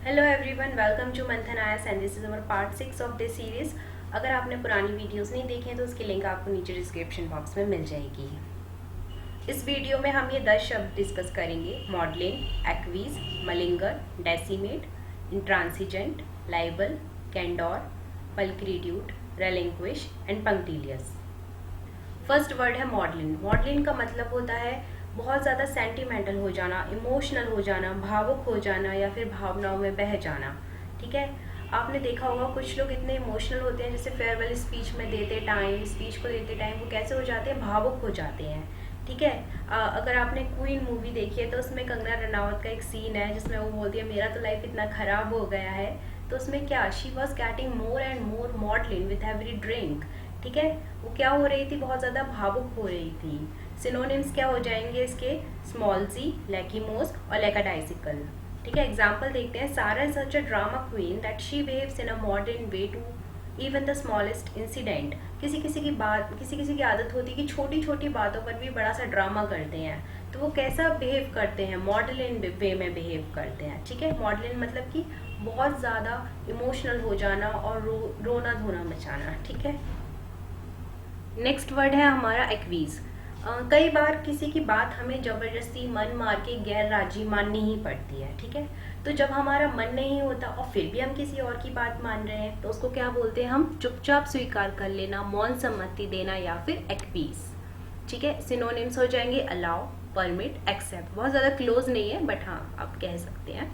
Hello everyone, welcome to मंथन आयस and this is our part 6 of this series. अगर आपने पुरानी वीडियोस नहीं देखी हैं तो उसकी लिंक आपको नीचे डिस्क्रिप्शन बॉक्स में मिल जाएगी। इस वीडियो में हम ये 10 शब्द डिस्कस करेंगे: maudlin, acquiesce, malinger, decimate, intransigent, libel, candour, pulchritude, relinquish and punctilious. First word है मॉडलिन। मॉडलिन का मतलब होता है बहुत ज़्यादा सेंटिमेंटल हो जाना, इमोशनल हो जाना, भावुक हो जाना या फिर भावनाओं में बह जाना। ठीक है, आपने देखा होगा कुछ लोग इतने इमोशनल होते हैं, जैसे फेयरवेल स्पीच में देते टाइम, स्पीच को देते टाइम वो कैसे हो जाते हैं, भावुक हो जाते हैं। ठीक है, अगर आपने क्वीन मूवी देखी है तो उसमें कंगना रनावत का एक सीन है जिसमें वो बोलती है मेरा तो लाइफ इतना खराब हो गया है। तो उसमें क्या, she was getting more and more Magdalene with every drink. ठीक है, वो क्या हो रही थी, बहुत ज़्यादा भावुक हो रही थी। सिनोनिम्स क्या हो जाएंगे इसके, स्मॉल सी, लैकीमोस और लेकाडाइसिकल। ठीक है, एग्जाम्पल देखते हैं। Sara is such a drama queen that she behaves in a modern way to even the smallest incident. किसी किसी की आदत होती है कि छोटी छोटी बातों पर भी बड़ा सा ड्रामा करते हैं। तो वो कैसा बिहेव करते हैं, मॉडलिन वे में बिहेव करते हैं। ठीक है, मॉडलिन मतलब कि बहुत ज़्यादा इमोशनल हो जाना और रोना धोना मचाना। ठीक है, नेक्स्ट वर्ड है हमारा एक्वीज। कई बार किसी की बात हमें जबरदस्ती मन मार के गैर राजी माननी ही पड़ती है। ठीक है, तो जब हमारा मन नहीं होता और फिर भी हम किसी और की बात मान रहे हैं तो उसको क्या बोलते हैं हम, चुपचाप स्वीकार कर लेना, मौन सम्मति देना या फिर एक्वीज। ठीक है, सिनोनिम्स हो जाएंगे अलाउ, परमिट, एक्सेप्ट। बहुत ज़्यादा क्लोज नहीं है बट हाँ आप कह सकते हैं।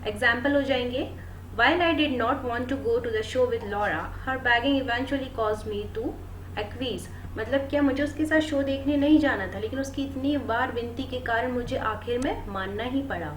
एग्जाम्पल हो जाएंगे, While I did not want to go to the show with Laura, her begging eventually caused me to acquiesce। मतलब क्या, मुझे उसके साथ शो देखने नहीं जाना था लेकिन उसकी इतनी बार विनती के कारण मुझे आखिर में मानना ही पड़ा।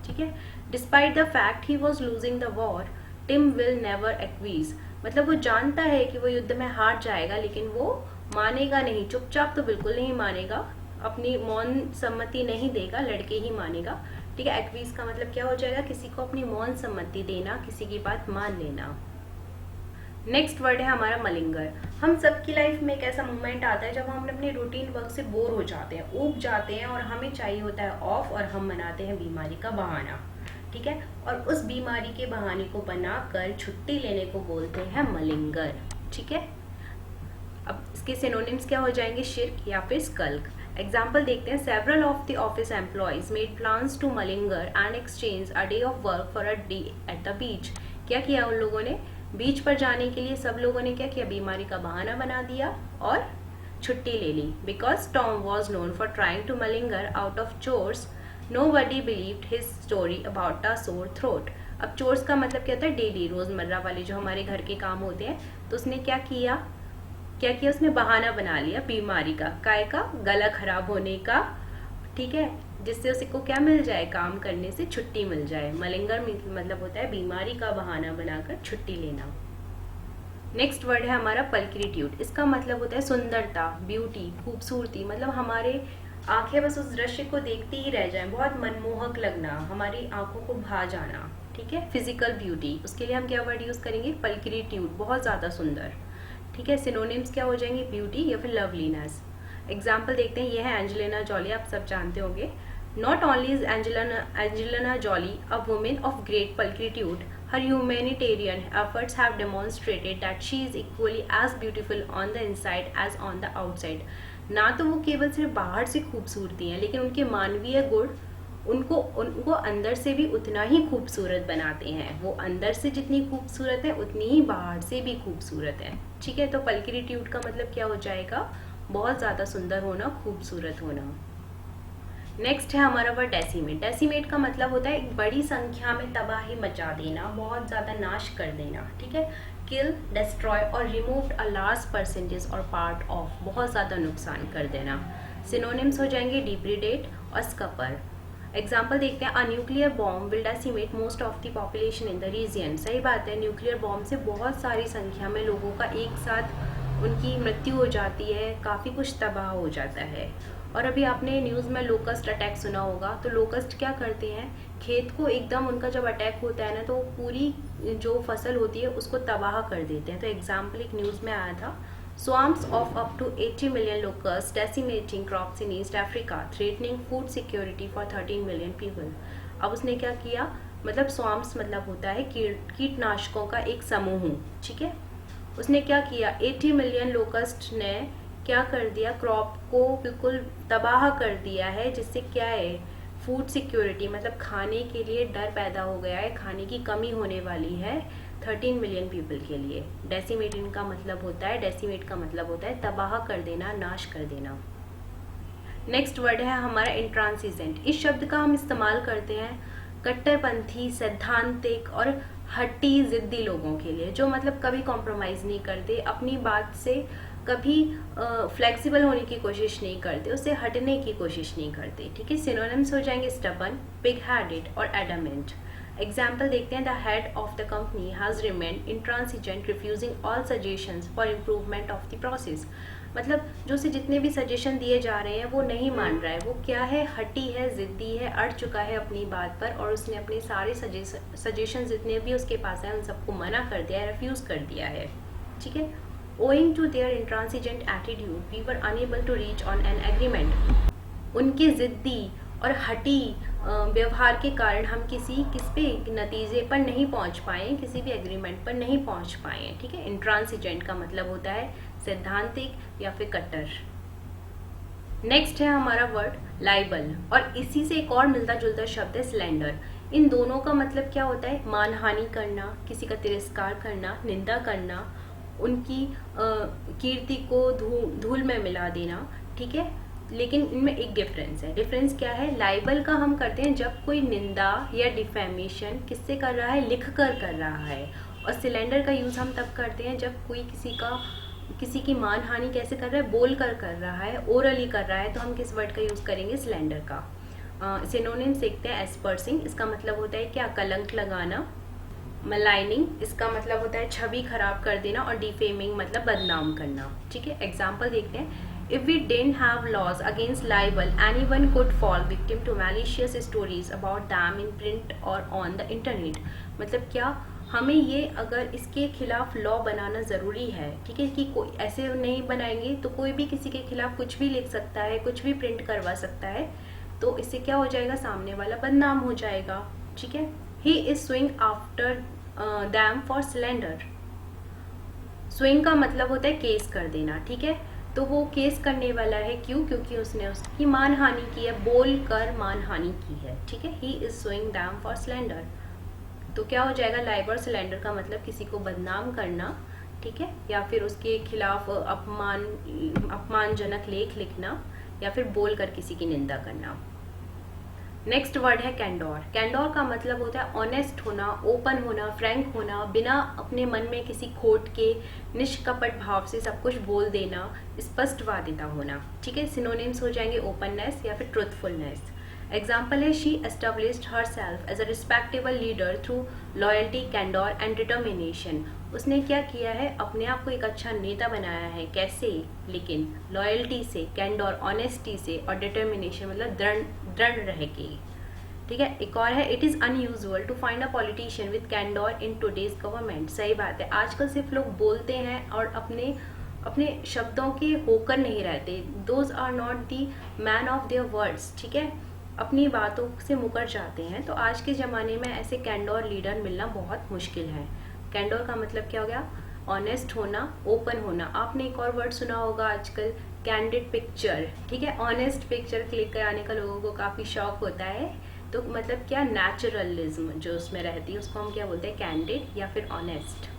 ठीक है, despite the fact he was losing the war, Tim will never acquiesce. मतलब वो जानता है कि वो युद्ध में हार जाएगा लेकिन वो मानेगा नहीं, चुपचाप तो बिल्कुल नहीं मानेगा, अपनी मौन सम्मति नहीं देगा, लड़के ही मानेगा। ठीक है, एक्वीज का मतलब क्या हो जाएगा, किसी को अपनी मौन सम्मति देना, किसी की बात मान लेना। नेक्स्ट वर्ड है हमारा मलिंगर। हम सबकी लाइफ में एक ऐसा मोमेंट आता है जब हम अपने रूटीन वर्क से बोर हो जाते हैं, ऊब जाते हैं और हमें चाहिए होता है ऑफ, और हम बनाते हैं बीमारी का बहाना। ठीक है, और उस बीमारी के बहाने को बनाकर छुट्टी लेने को बोलते हैं मलिंगर। ठीक है, अब इसके सिनोनिम्स क्या हो जाएंगे, शिर्क या फिर स्कल्क। एग्जाम्पल देखते हैं। Several of the office employees made plans to malinger and exchange a day of work for a day at the beach. क्या किया उन लोगों ने, बीच पर जाने के लिए सब लोगों ने क्या किया, बीमारी का बहाना बना दिया और छुट्टी ले ली। Because Tom was known for trying to malinger out of chores, nobody believed his story about a sore throat। अब चोर्स का मतलब क्या होता है, डेली रोजमर्रा वाले जो हमारे घर के काम होते हैं। तो उसने क्या किया, उसने बहाना बना लिया बीमारी का, काय का, गला खराब होने का। ठीक है, जिससे उसको क्या मिल जाए, काम करने से छुट्टी मिल जाए। मलिंगर मतलब होता है बीमारी का बहाना बनाकर छुट्टी लेना। नेक्स्ट वर्ड है हमारा पल्क्रिट्यूड। इसका मतलब होता है सुंदरता, ब्यूटी, खूबसूरती। मतलब हमारे आंखें बस उस दृश्य को देखती ही रह जाएं, बहुत मनमोहक लगना, हमारी आंखों को भा जाना। ठीक है, फिजिकल ब्यूटी, उसके लिए हम क्या वर्ड यूज करेंगे, पल्क्रिट्यूड, बहुत ज्यादा सुंदर। ठीक है, सिनोनिम्स क्या हो जाएंगे, ब्यूटी या फिर लवलीनेस। एग्जाम्पल देखते हैं, यह है एंजेलिना जॉली, आप सब जानते होंगे। Not only is Angelina Jolie a women of great pulchritude, her humanitarian efforts have demonstrated that she is equally as beautiful on the inside as on the outside। ना तो वो केवल सिर्फ बाहर से खूबसूरती हैं लेकिन उनके मानवीय गुण उनको अंदर से भी उतना ही खूबसूरत बनाते हैं। वो अंदर से जितनी खूबसूरत है उतनी ही बाहर से भी खूबसूरत है। ठीक है, तो पल्क्रिट्यूड का मतलब क्या हो जाएगा, बहुत ज़्यादा सुंदर होना, खूबसूरत होना। नेक्स्ट है हमारा वर्ड डेसिमेट। डेसिमेट का मतलब होता है एक बड़ी संख्या में तबाही मचा देना, बहुत ज़्यादा नाश कर देना। ठीक है, किल, डिस्ट्रॉय और रिमूव अ लार्ज परसेंटेज और पार्ट ऑफ, बहुत ज़्यादा नुकसान कर देना। सिनोनिम्स हो जाएंगे डिप्रीडेट और स्कपर। एग्जाम्पल देखते हैं, a nuclear bomb will decimate most of the population in the region. सही बात है, न्यूक्लियर बॉम्ब से बहुत सारी संख्या में लोगों का एक साथ उनकी मृत्यु हो जाती है, काफ़ी कुछ तबाह हो जाता है। और अभी आपने न्यूज़ में लोकस्ट अटैक सुना होगा। तो लोकस्ट क्या करते हैं, खेत को एकदम, उनका जब अटैक होता है ना तो पूरी जो फसल होती है उसको तबाह कर देते हैं। तो एग्जाम्पल एक न्यूज़ में आया था, swarms of up to 80 million locusts decimating crops in East Africa, threatening food security for 13 million people। अब उसने क्या किया, मतलब स्वाम्स मतलब होता है कीटनाशकों का एक समूह, ठीक है। उसने क्या किया, 80 मिलियन लोकस्ट ने क्या कर दिया, क्रॉप को बिल्कुल तबाह कर दिया है, जिससे क्या है, फूड सिक्योरिटी मतलब खाने के लिए डर पैदा हो गया है, खाने की कमी होने वाली है 13 मिलियन पीपल के लिए। डेसिमेट का मतलब होता है तबाह कर देना, नाश कर देना। नेक्स्ट वर्ड है हमारा इंट्रांसिजेंट। इस शब्द का हम इस्तेमाल करते हैं कट्टरपंथी, सैद्धांतिक और हट्टी जिद्दी लोगों के लिए, जो मतलब कभी कॉम्प्रोमाइज़ नहीं करते, अपनी बात से कभी फ्लेक्सिबल होने की कोशिश नहीं करते, उससे हटने की कोशिश नहीं करते, ठीक है। सिनोनिम्स हो जाएंगे स्टबन, पिग हेडेड और एडमेंट। एग्जाम्पल देखते हैं, the head of the company has remained intransigent, refusing all suggestions for improvement of the process. मतलब जो से जितने भी सजेशन दिए जा रहे हैं वो नहीं मान रहा है, वो क्या है, हटी है, जिद्दी है, अड़ चुका है अपनी बात पर, और उसने अपने सारे सजेशन जितने भी उसके पास हैं उन सबको मना कर दिया है, रिफ्यूज़ कर दिया है, ठीक है। Owing to their intransigent attitude, we were unable to reach on an agreement. उनके जिद्दी और हटी व्यवहार के कारण हम किस पे नतीजे पर नहीं पहुंच पाए, किसी भी एग्रीमेंट पर नहीं पहुंच पाए, ठीक है। इंट्रांसिजेंट का मतलब होता है सैद्धांतिक या फिर कट्टर। नेक्स्ट है हमारा वर्ड लाइबल, और इसी से एक और मिलता जुलता शब्द है स्लैंडर। इन दोनों का मतलब क्या होता है, मानहानि करना, किसी का तिरस्कार करना, निंदा करना, उनकी कीर्ति को धूल में मिला देना, ठीक है। लेकिन इनमें एक डिफरेंस है। डिफरेंस क्या है, लाइबल का हम करते हैं जब कोई निंदा या डिफेमेशन किससे कर रहा है, लिख कर रहा है, और सिलेंडर का यूज़ हम तब करते हैं जब कोई किसी की मानहानि कैसे कर रहा है, बोल कर रहा है, ओरली कर रहा है, तो हम किस वर्ड का यूज़ करेंगे, सिलेंडर का। सिनोनिम्स देखते हैं, एस्पर्सिंग, इसका मतलब होता है क्या, कलंक लगाना। मलाइनिंग, इसका मतलब होता है छवि खराब कर देना, और डिफेमिंग मतलब बदनाम करना, ठीक है। एग्जाम्पल देखते हैं, if we didn't have laws against libel, anyone could fall victim to malicious stories about them in print और ऑन द इंटरनेट। मतलब क्या, हमें ये अगर इसके खिलाफ लॉ बनाना ज़रूरी है, ठीक है, कि कोई ऐसे नहीं बनाएंगे तो कोई भी किसी के खिलाफ कुछ भी लिख सकता है, कुछ भी प्रिंट करवा सकता है, तो इससे क्या हो जाएगा, सामने वाला बदनाम हो जाएगा, ठीक है। He is swing after them for cylinder. Swing का मतलब होता है केस कर देना, ठीक है, तो वो केस करने वाला है, क्यों, क्योंकि उसने उसकी मानहानि की है, बोल कर मानहानि की है, ठीक है। He is swing them for cylinder, तो क्या हो जाएगा, लाइबर सिलेंडर का मतलब किसी को बदनाम करना, ठीक है, या फिर उसके खिलाफ अपमानजनक लेख लिखना, या फिर बोल कर किसी की निंदा करना। नेक्स्ट वर्ड है कैंडोर। कैंडोर का मतलब होता है ऑनेस्ट होना, ओपन होना, फ्रैंक होना, बिना अपने मन में किसी खोट के निष्कपट भाव से सब कुछ बोल देना, स्पष्टवादिता होना, ठीक है। सिनोनिम्स हो जाएंगे ओपननेस या फिर ट्रुथफुलनेस। एग्जाम्पल है, she established herself as a respectable leader through loyalty, candour and determination. उसने क्या किया है, अपने आप को एक अच्छा नेता बनाया है, कैसे, लेकिन लॉयल्टी से, कैंडोर ऑनेस्टी से, और डिटर्मिनेशन मतलब दृढ़ रह के, ठीक है। एक और है, it is unusual to find a politician with candour in today's government. सही बात है, आजकल सिर्फ लोग बोलते हैं और अपने शब्दों के होकर नहीं रहते, those are not the man of their words, ठीक है, अपनी बातों से मुकर जाते हैं। तो आज के ज़माने में ऐसे कैंडोर लीडर मिलना बहुत मुश्किल है। कैंडोर का मतलब क्या हो गया, ऑनेस्ट होना, ओपन होना। आपने एक और वर्ड सुना होगा आजकल, कैंडिड पिक्चर, ठीक है, ऑनेस्ट पिक्चर क्लिक कराने का लोगों को काफ़ी शौक होता है, तो मतलब क्या, नेचुरलिज्म जो उसमें रहती है उसको हम क्या बोलते हैं, कैंडिड या फिर ऑनेस्ट।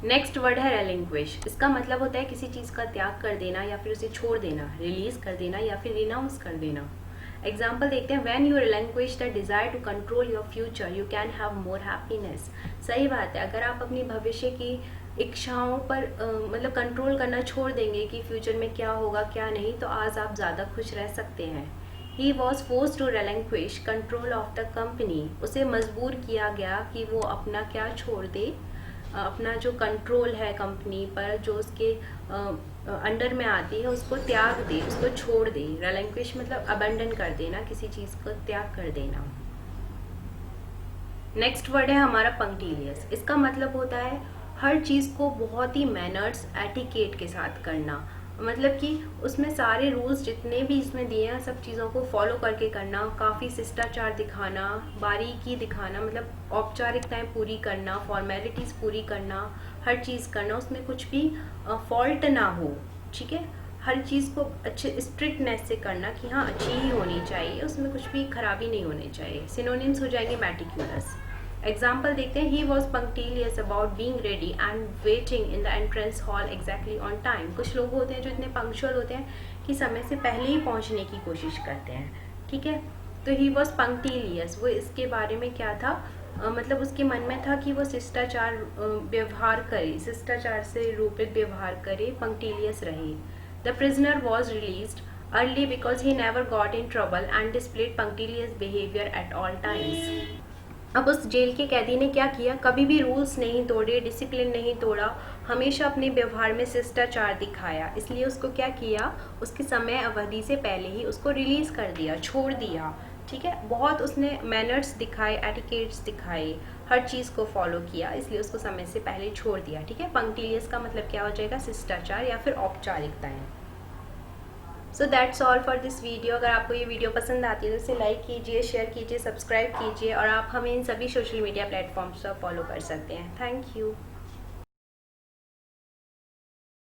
नेक्स्ट वर्ड है रेलिंक्विश। इसका मतलब होता है किसी चीज़ का त्याग कर देना या फिर उसे छोड़ देना, रिलीज कर देना या फिर रिनाउंस कर देना। एग्जाम्पल देखते हैं, when you relinquish the desire to control your future you can have more happiness. सही बात है, अगर आप अपनी भविष्य की इच्छाओं पर मतलब कंट्रोल करना छोड़ देंगे कि फ्यूचर में क्या होगा क्या नहीं, तो आज आप ज़्यादा खुश रह सकते हैं। He was force to relinquish control of the company. उसे मजबूर किया गया कि वो अपना क्या छोड़ दे, अपना जो कंट्रोल है कंपनी पर, जो उसके अंडर में आती है, उसको त्याग दे, उसको छोड़ दे। relinquish मतलब अबेंडन कर देना, किसी चीज़ को त्याग कर देना। नेक्स्ट वर्ड है हमारा पंक्टिलियस। इसका मतलब होता है हर चीज़ को बहुत ही मैनर्स, एटिकेट के साथ करना, मतलब कि उसमें सारे रूल्स जितने भी इसमें दिए हैं सब चीज़ों को फॉलो करके करना, काफ़ी शिष्टाचार दिखाना, बारीकी दिखाना, मतलब औपचारिकताएं पूरी करना, फॉर्मेलिटीज़ पूरी करना, हर चीज़ करना, उसमें कुछ भी फॉल्ट ना हो, ठीक है। हर चीज़ को अच्छे स्ट्रिक्टनेस से करना कि हाँ अच्छी ही होनी चाहिए, उसमें कुछ भी खराबी नहीं होनी चाहिए। सिनोनिम्स हो जाएंगे मेटिकुलस। एग्जाम्पल देखते हैं, he was punctilious about being ready and waiting in the entrance hall exactly on time. कुछ लोग होते हैं जो इतने पंक्चुअल होते हैं कि समय से पहले ही पहुंचने की कोशिश करते हैं, ठीक है। तो ही वॉज पंक्टिलियस, वो इसके बारे में क्या था, मतलब उसके मन में था कि वो शिष्टाचार व्यवहार करे, शिष्टाचार से रूपित व्यवहार करे, पंक्टिलियस रहे। The prisoner was released early because he never got in trouble and displayed punctilious behavior at all times. अब उस जेल के कैदी ने क्या किया, कभी भी रूल्स नहीं तोड़े, डिसिप्लिन नहीं तोड़ा, हमेशा अपने व्यवहार में शिष्टाचार दिखाया, इसलिए उसको क्या किया, उसके समय अवधि से पहले ही उसको रिलीज कर दिया, छोड़ दिया, ठीक है। बहुत उसने मैनर्स दिखाए, एटिकेट्स दिखाए, हर चीज़ को फॉलो किया, इसलिए उसको समय से पहले छोड़ दिया, ठीक है। पंक्टिलियस का मतलब क्या हो जाएगा, शिष्टाचार या फिर औपचारिकताएं। So that's all for this video. अगर आपको ये वीडियो पसंद आती है तो इसे लाइक कीजिए, शेयर कीजिए, सब्सक्राइब कीजिए, और आप हमें इन सभी सोशल मीडिया प्लेटफॉर्म्स पर फॉलो कर सकते हैं। Thank you.